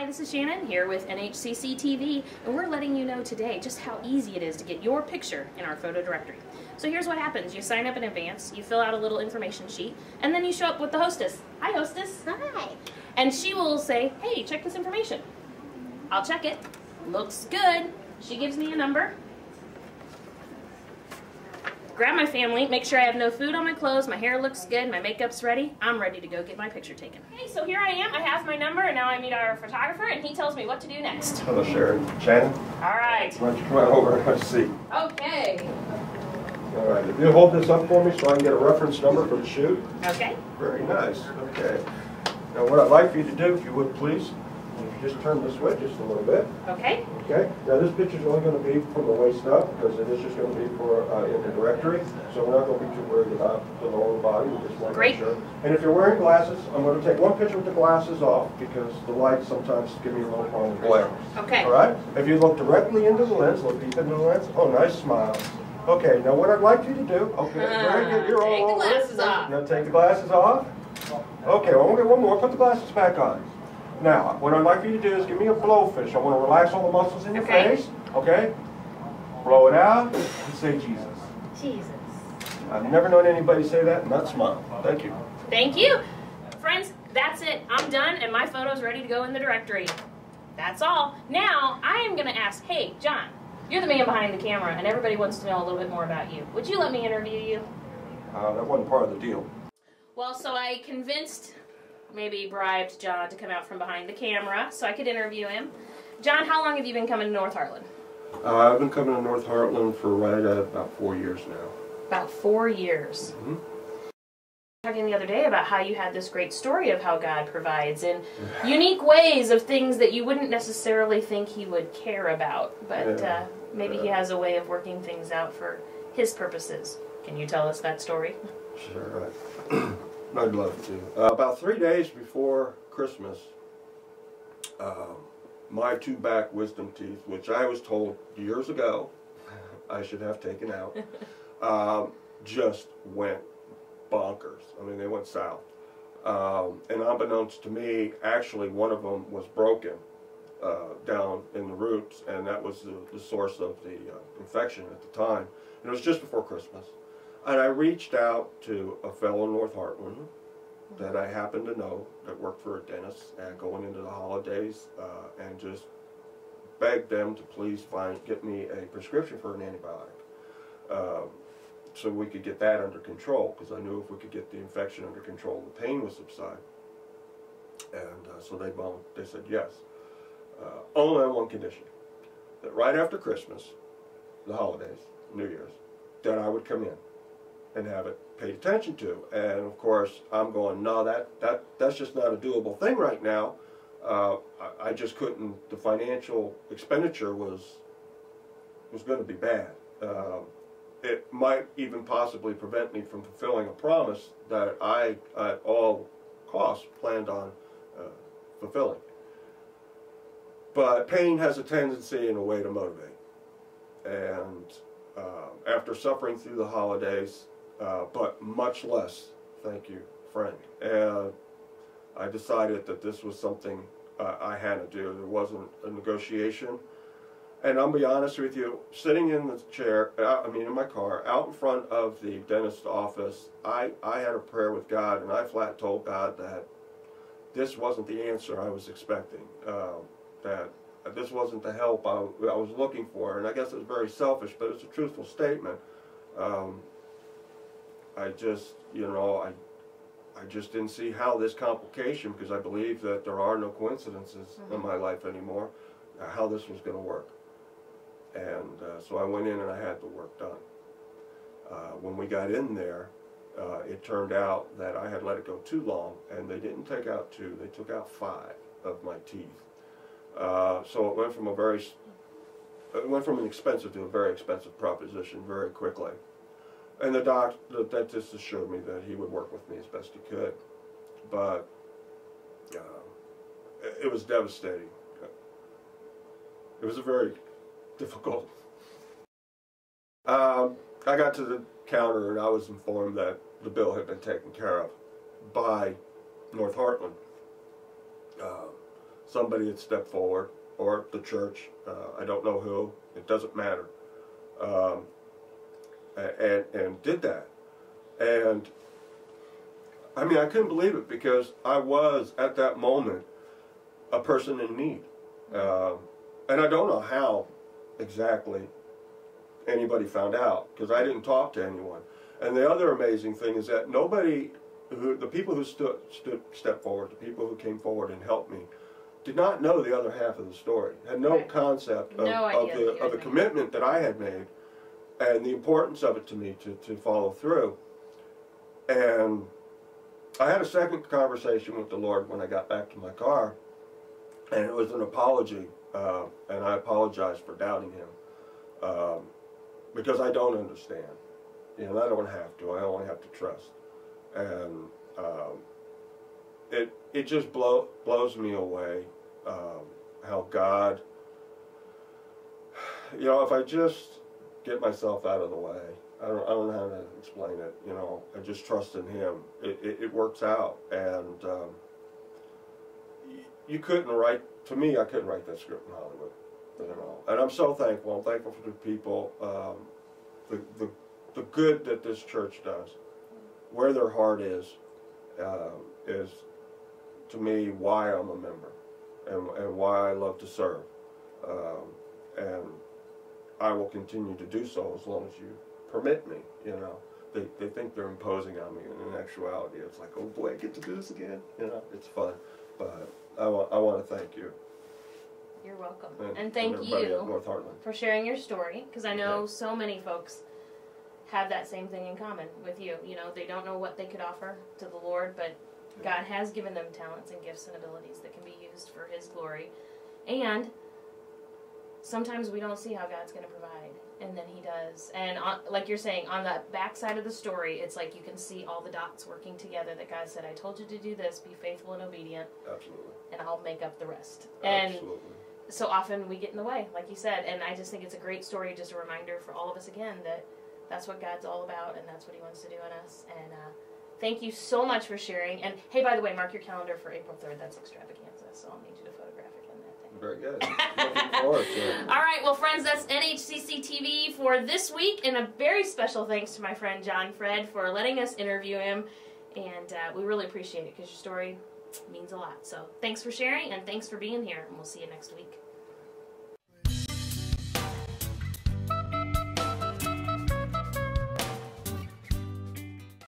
this is Shannon here with Nhcc Tv, and we're letting you know today just how easy it is to get your picture in our photo directory. So here's what happens. You sign up in advance, you fill out a little information sheet, and then you show up with the hostess. Hi, hostess. Hi. And she will say, hey, check this information. I'll check it. Looks good. She gives me a number. Grab my family, make sure I have no food on my clothes, my hair looks good, my makeup's ready. I'm ready to go get my picture taken. Okay, so here I am. I have my number, and now I meet our photographer, and he tells me what to do next. Hello, Sharon. Shannon? All right. Why don't you come on over and have a seat? Okay. All right. If you hold this up for me so I can get a reference number for the shoot. Okay. Very nice. Okay. Now, what I'd like for you to do, if you would please, if you just turn this way just a little bit. Okay. Okay. Now, this picture's only going to be from the waist up because it is just going to be for in the directory. So we're not going to be too worried about the lower body. We just want to make sure. And if you're wearing glasses, I'm going to take one picture with the glasses off because the lights sometimes give me a little problem with glare. Okay. All right. If you look directly into the lens, look deep into the lens. Oh, nice smile. Okay. Now, what I'd like you to do. Okay. Very good. You're take all the glasses off. Now, take the glasses off. Okay. Well, we'll get one more. Put the glasses back on. Now, what I'd like for you to do is give me a blowfish. I want to relax all the muscles in your face. Okay? Blow it out and say Jesus. Jesus. I've never known anybody say that and not smile. Thank you. Thank you. Friends, that's it. I'm done, and my photo's ready to go in the directory. That's all. Now, I am going to ask, hey, John, you're the man behind the camera, and everybody wants to know a little bit more about you. Would you let me interview you? That wasn't part of the deal. Well, so I convinced, maybe bribed John to come out from behind the camera so I could interview him. John, how long have you been coming to North Heartland? I've been coming to North Heartland for right at about 4 years now. About 4 years. Mm-hmm. Talking the other day about how you had this great story of how God provides in unique ways of things that you wouldn't necessarily think He would care about, but maybe He has a way of working things out for His purposes. Can you tell us that story? Sure. I'd love to. About 3 days before Christmas, my two back wisdom teeth, which I was told years ago I should have taken out, just went bonkers. I mean, they went south. And unbeknownst to me, actually one of them was broken down in the roots, and that was the source of the infection at the time. And it was just before Christmas. And I reached out to a fellow in North Heartland that I happened to know that worked for a dentist going into the holidays, and just begged them to please get me a prescription for an antibiotic so we could get that under control, because I knew if we could get the infection under control, the pain would subside. And so they said yes. Only on one condition, that right after Christmas, the holidays, New Year's, that I would come in and have it paid attention to. And of course I'm going, no, that's just not a doable thing right now. I just couldn't. The financial expenditure was going to be bad. It might even possibly prevent me from fulfilling a promise that I at all costs planned on fulfilling. But pain has a tendency in a way to motivate, and after suffering through the holidays, but much less, thank you, friend, and I decided that this was something I had to do. There wasn't a negotiation. And I'll be honest with you, sitting in the chair, in my car, out in front of the dentist's office, I had a prayer with God, and I flat told God that this wasn't the answer I was expecting, that this wasn't the help I was looking for. And I guess it's very selfish, but it's a truthful statement. I just, I just didn't see how this complication, because I believe that there are no coincidences in my life anymore, how this was going to work. And so I went in and I had the work done. When we got in there, it turned out that I had let it go too long, and they didn't take out 2, they took out 5 of my teeth. So it went from an expensive to a very expensive proposition very quickly. And the dentist assured me that he would work with me as best he could. But it was devastating. It was a very difficult. I got to the counter and I was informed that the bill had been taken care of by North Heartland. somebody had stepped forward, or the church, I don't know who, it doesn't matter, and did that. And I mean, I couldn't believe it, because I was, at that moment, a person in need. And I don't know how exactly anybody found out, because I didn't talk to anyone. And the other amazing thing is that nobody, the people who stepped forward, the people who came forward and helped me, did not know the other half of the story, had no concept of the commitment that I had made, and the importance of it to me to follow through. And I had a second conversation with the Lord when I got back to my car, and it was an apology, and I apologized for doubting Him, because I don't understand. You know, I don't have to. I only have to trust. And it just blows me away how God, you know, if I just get myself out of the way, I don't know how to explain it, you know, I just trust in Him. It works out. And you couldn't write, to me, I couldn't write that script in Hollywood, you know. And I'm so thankful. I'm thankful for the people, the good that this church does, where their heart is to me why I'm a member, and why I love to serve, and I will continue to do so as long as you permit me. You know, they think they're imposing on me, and in actuality, it's like, oh boy, I get to do this again. You know, it's fun. But I want to thank you. You're welcome, and thank you for sharing your story, because I know so many folks have that same thing in common with you. You know, they don't know what they could offer to the Lord, but God has given them talents and gifts and abilities that can be used for His glory. And sometimes we don't see how God's going to provide, and then He does. And like you're saying, on the backside of the story, it's like you can see all the dots working together, that God said, I told you to do this, be faithful and obedient. Absolutely. And I'll make up the rest. Absolutely. And so often we get in the way, like you said, and I just think it's a great story, just a reminder for all of us again that that's what God's all about, and that's what He wants to do in us. And thank you so much for sharing. And hey, by the way, mark your calendar for April 3rd. That's extravaganza, so I'll need you to photograph it in that thing. Very good. Looking forward to it. All right, well, friends, that's Nhcc TV for this week, and a very special thanks to my friend John Fred for letting us interview him. And we really appreciate it, because your story means a lot. So thanks for sharing, and thanks for being here, and we'll see you next week.